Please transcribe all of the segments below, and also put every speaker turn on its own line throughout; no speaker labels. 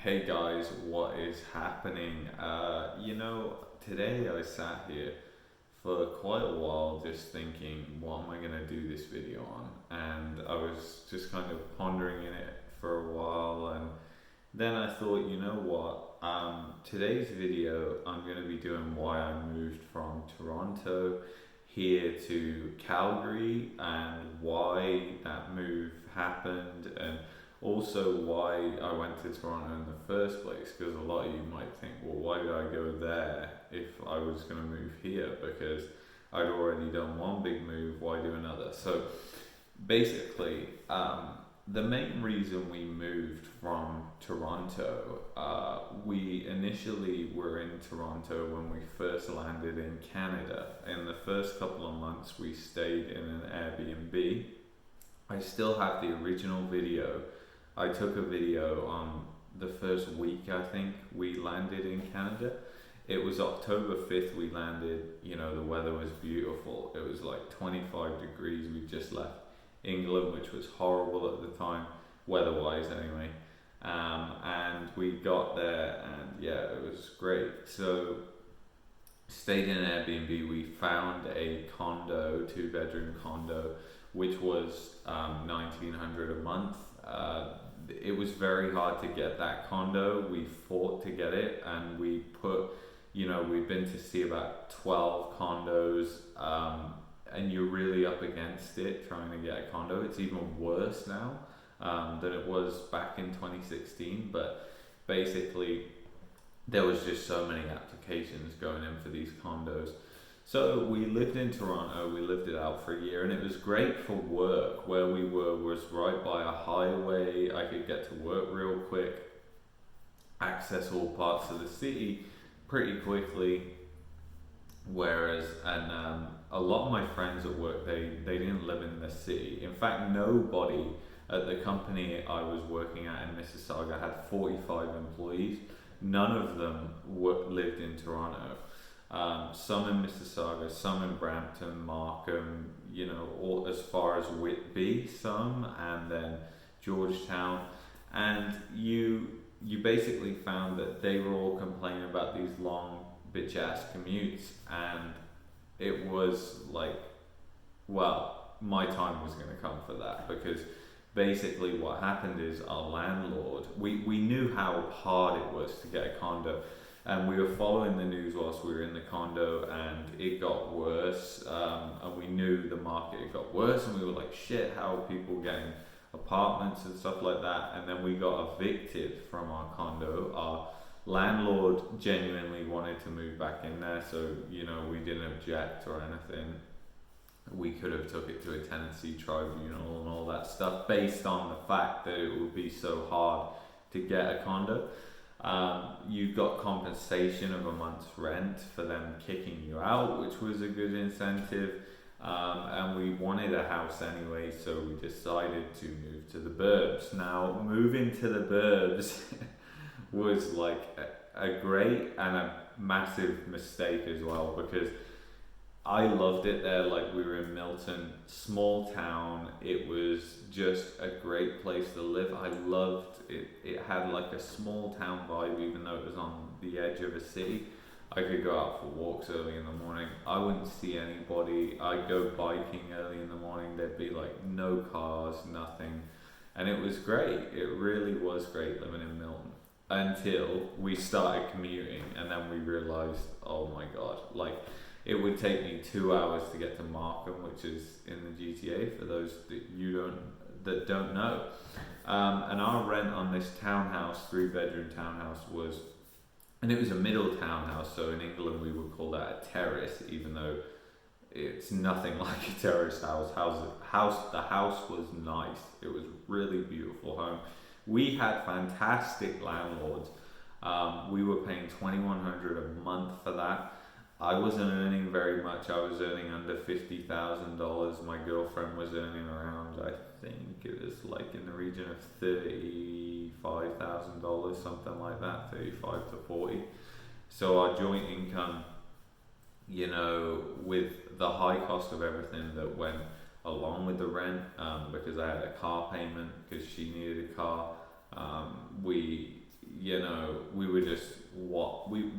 Hey guys, what is happening? Today I sat here for quite a while just thinking, what am I going to do this video on? And I was just kind of pondering in it for a while, and then I thought, you know what? Today's video, I'm going to be doing why I moved from Toronto here to Calgary and why that move happened, and also why I went to Toronto in the first place. Because a lot of you might think, well, why did I go there if I was going to move here? Because I'd already done one big move, why do another? So basically, the main reason we moved from Toronto, we initially were in Toronto when we first landed in Canada. In the first couple of months, we stayed in an Airbnb. I still have the original video. I took a video on the first week, I think, we landed in Canada. It was October 5th we landed, the weather was beautiful. It was like 25 degrees. We just left England, which was horrible at the time, weather-wise anyway. And we got there and yeah, it was great. So stayed in an Airbnb. We found a condo, 2-bedroom condo, which was $1,900 a month. It was very hard to get that condo. We fought to get it, and we've been to see about 12 condos, and you're really up against it trying to get a condo. It's even worse now than it was back in 2016, but basically there was just so many applications going in for these condos. So we lived in Toronto, we lived it out for a year, and it was great for work. Where we were was right by a highway. I could get to work real quick, access all parts of the city pretty quickly. Whereas, a lot of my friends at work, they didn't live in the city. In fact, nobody at the company I was working at in Mississauga had 45 employees. None of them lived in Toronto. Some in Mississauga, some in Brampton, Markham, all as far as Whitby, some, and then Georgetown. And you basically found that they were all complaining about these long bitch ass commutes, and it was like, well, my time was going to come for that, because basically what happened is our landlord, we knew how hard it was to get a condo. And we were following the news whilst we were in the condo, and it got worse, and we knew the market had got worse, and we were like, shit, how are people getting apartments and stuff like that? And then we got evicted from our condo. Our landlord genuinely wanted to move back in there, so we didn't object or anything. We could have took it to a tenancy tribunal and all that stuff, based on the fact that it would be so hard to get a condo. You got compensation of a month's rent for them kicking you out, which was a good incentive. And we wanted a house anyway, so we decided to move to the burbs. Now, moving to the burbs was like a great and a massive mistake as well, because I loved it there. Like, we were in Milton, small town. It was just a great place to live. I loved it. It had like a small town vibe, even though it was on the edge of a city. I could go out for walks early in the morning. I wouldn't see anybody. I'd go biking early in the morning. There'd be like no cars, nothing. And it was great. It really was great living in Milton, until we started commuting, and then we realized, oh my God, like, it would take me 2 hours to get to Markham, which is in the GTA, for those that don't know. And our rent on this townhouse, 3-bedroom townhouse, and it was a middle townhouse, so in England we would call that a terrace, even though it's nothing like a terrace house. The house was nice. It was really beautiful home. We had fantastic landlords. We were paying $2,100 a month for that. I wasn't earning very much. I was earning under $50,000. My girlfriend was earning around, I think it was like in the region of $35,000, something like that, 35 to 40. So our joint income, with the high cost of everything that went along with the rent, because I had a car payment because she needed a car, we you know, we were just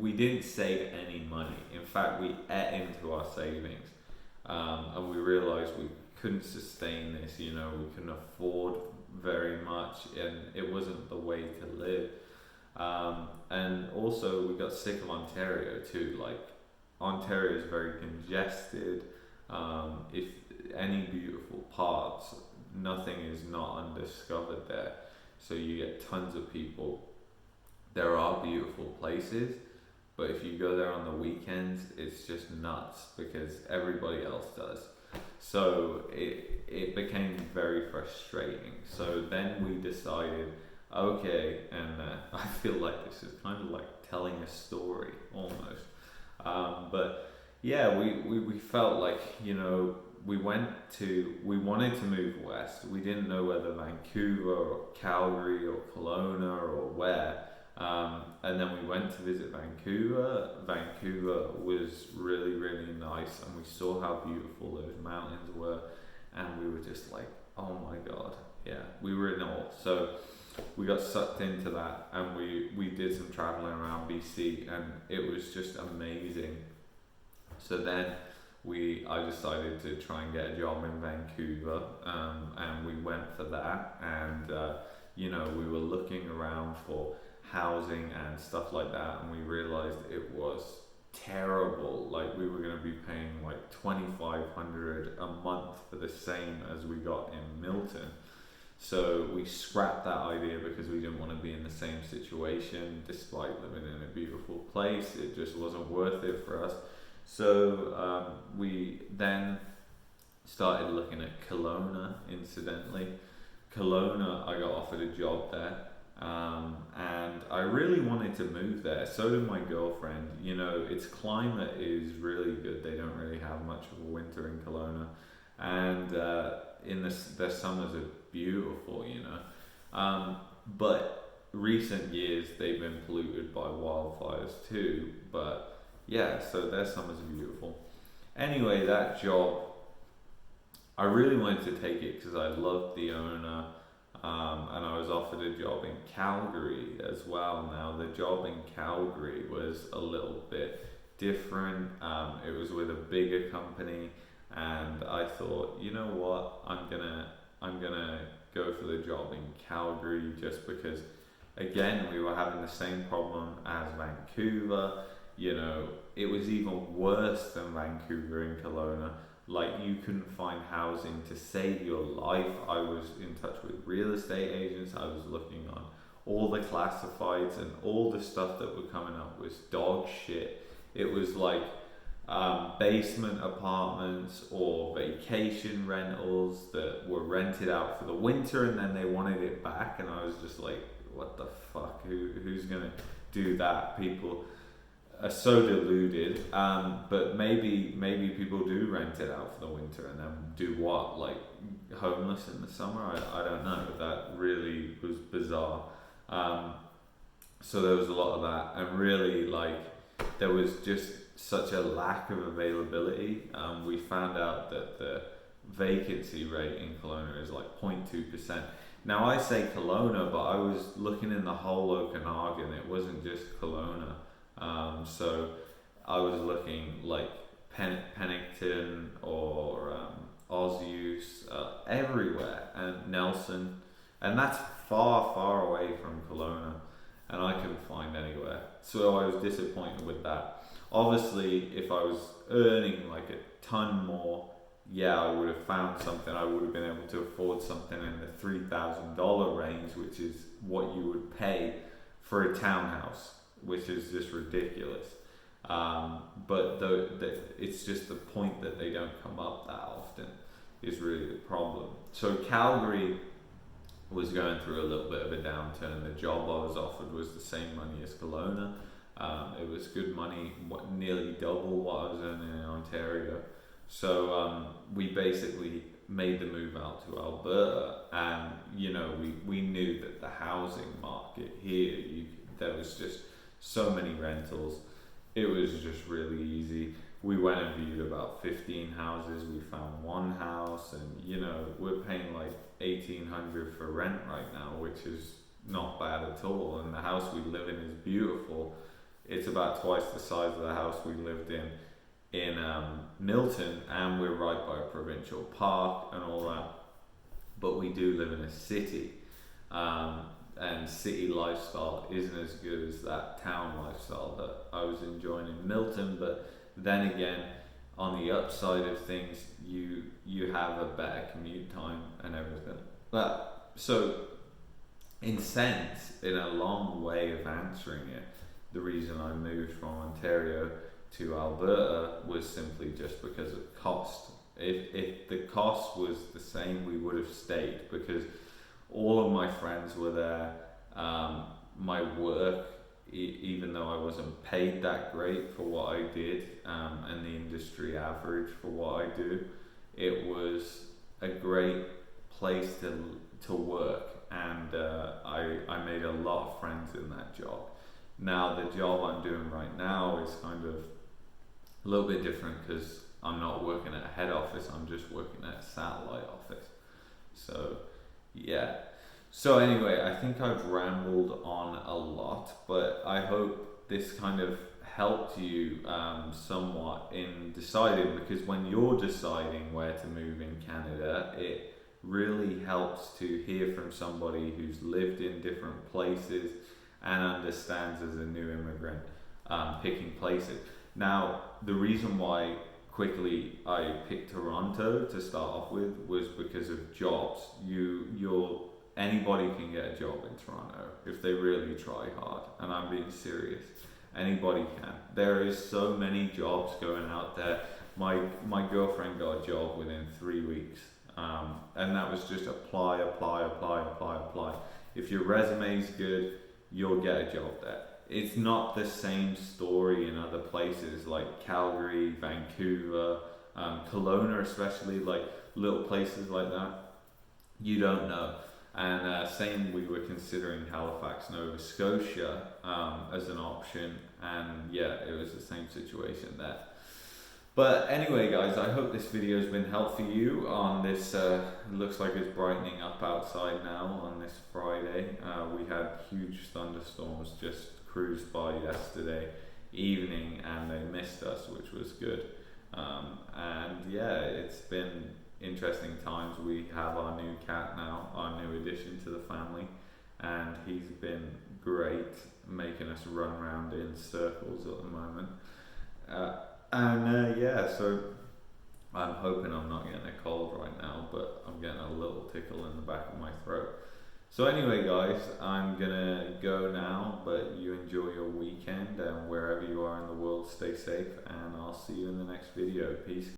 we didn't save any money. In fact, we ate into our savings, and we realized we couldn't sustain this. You know, we couldn't afford very much, and it wasn't the way to live. And also, we got sick of Ontario too. Like, Ontario is very congested. If any beautiful parts, nothing is not undiscovered there. So you get tons of people. There are beautiful places, but if you go there on the weekends, it's just nuts because everybody else does. So it became very frustrating. So then we decided, okay, and I feel like this is kind of like telling a story almost. But yeah, we felt like, you know, we wanted to move west. We didn't know whether Vancouver or Calgary or Kelowna or where. And then we went to visit Vancouver. Vancouver was really, really nice, and we saw how beautiful those mountains were, and we were just like, oh my god, yeah, we were in awe. So we got sucked into that, and we did some traveling around BC, and it was just amazing. So then I decided to try and get a job in Vancouver, and we went for that, and you know, we were looking around for housing and stuff like that, and we realized it was terrible. Like, we were going to be paying like $2,500 a month for the same as we got in Milton. So we scrapped that idea because we didn't want to be in the same situation despite living in a beautiful place. It just wasn't worth it for us. So we then started looking at Kelowna, incidentally. Kelowna, I got offered a job there, and I really wanted to move there. So did my girlfriend. You know, its climate is really good. They don't really have much of a winter in Kelowna, and their summers are beautiful, you know. But recent years they've been polluted by wildfires too. But yeah, so their summers are beautiful. Anyway, that job, I really wanted to take it because I loved the owner, and I was offered a job in Calgary as well. Now, the job in Calgary was a little bit different. It was with a bigger company, and I thought, you know what, I'm gonna go for the job in Calgary just because, again, we were having the same problem as Vancouver. You know, it was even worse than Vancouver in Kelowna. Like, you couldn't find housing to save your life. I was in touch with real estate agents. I was looking on all the classifieds, and all the stuff that were coming up was dog shit. It was like basement apartments or vacation rentals that were rented out for the winter, and then they wanted it back, and I was just like, what the fuck? Who's gonna do that? People are so deluded, but maybe people do rent it out for the winter and then do what, like homeless in the summer? I don't know. That really was bizarre. So there was a lot of that, and really, like, there was just such a lack of availability. We found out that the vacancy rate in Kelowna is like 0.2%. Now, I say Kelowna, but I was looking in the whole Okanagan. It wasn't just Kelowna. So I was looking like Pennington or Ozuse, everywhere, and Nelson, and that's far, far away from Kelowna, and I couldn't find anywhere. So I was disappointed with that. Obviously, if I was earning like a ton more, yeah, I would have found something. I would have been able to afford something in the $3,000 range, which is what you would pay for a townhouse, which is just ridiculous. But it's just the point that they don't come up that often is really the problem. So Calgary was going through a little bit of a downturn. The job I was offered was the same money as Kelowna. It was good money, nearly double what I was earning in Ontario. So we basically made the move out to Alberta, and you know, we knew that the housing market here, there was just so many rentals. It was just really easy. We went and viewed about 15 houses. We found one house, and you know, we're paying like $1,800 for rent right now, which is not bad at all, and the house we live in is beautiful. It's about twice the size of the house we lived in Milton, and we're right by a provincial park and all that. But we do live in a city, and city lifestyle isn't as good as that town lifestyle that I was enjoying in Milton. But then again, on the upside of things, you have a better commute time and everything. But so, in sense, in a long way of answering it, the reason I moved from Ontario to Alberta was simply just because of cost. If the cost was the same, we would have stayed, because all of my friends were there. My work, even though I wasn't paid that great for what I did, and the industry average for what I do, it was a great place to work, and I made a lot of friends in that job. Now the job I'm doing right now is kind of a little bit different, because I'm not working at a head office, I'm just working at a satellite office. So yeah. So anyway, I think I've rambled on a lot, but I hope this kind of helped you somewhat in deciding, because when you're deciding where to move in Canada, it really helps to hear from somebody who's lived in different places and understands as a new immigrant picking places. Now, the reason why quickly I picked Toronto to start off with was because of jobs. Anybody can get a job in Toronto if they really try hard, and I'm being serious. Anybody can. There is so many jobs going out there. My girlfriend got a job within 3 weeks, and that was just apply. If your resume is good, you'll get a job there. It's not the same story in other places like Calgary, Vancouver, Kelowna, especially, like little places like that. You don't know. And same, we were considering Halifax, Nova Scotia as an option, and yeah, it was the same situation there. But anyway, guys, I hope this video has been helpful for you on this. It looks like it's brightening up outside now on this Friday. We had huge thunderstorms just cruised by yesterday evening, and they missed us, which was good. And yeah, it's been interesting times. We have our new cat now, our new addition to the family, and he's been great, making us run around in circles at the moment. Yeah, so I'm hoping I'm not getting a cold right now, but I'm getting a little tickle in the back of my throat. So anyway, guys, I'm gonna go now, but you enjoy your weekend, and wherever you are in the world, stay safe, and I'll see you in the next video. Peace.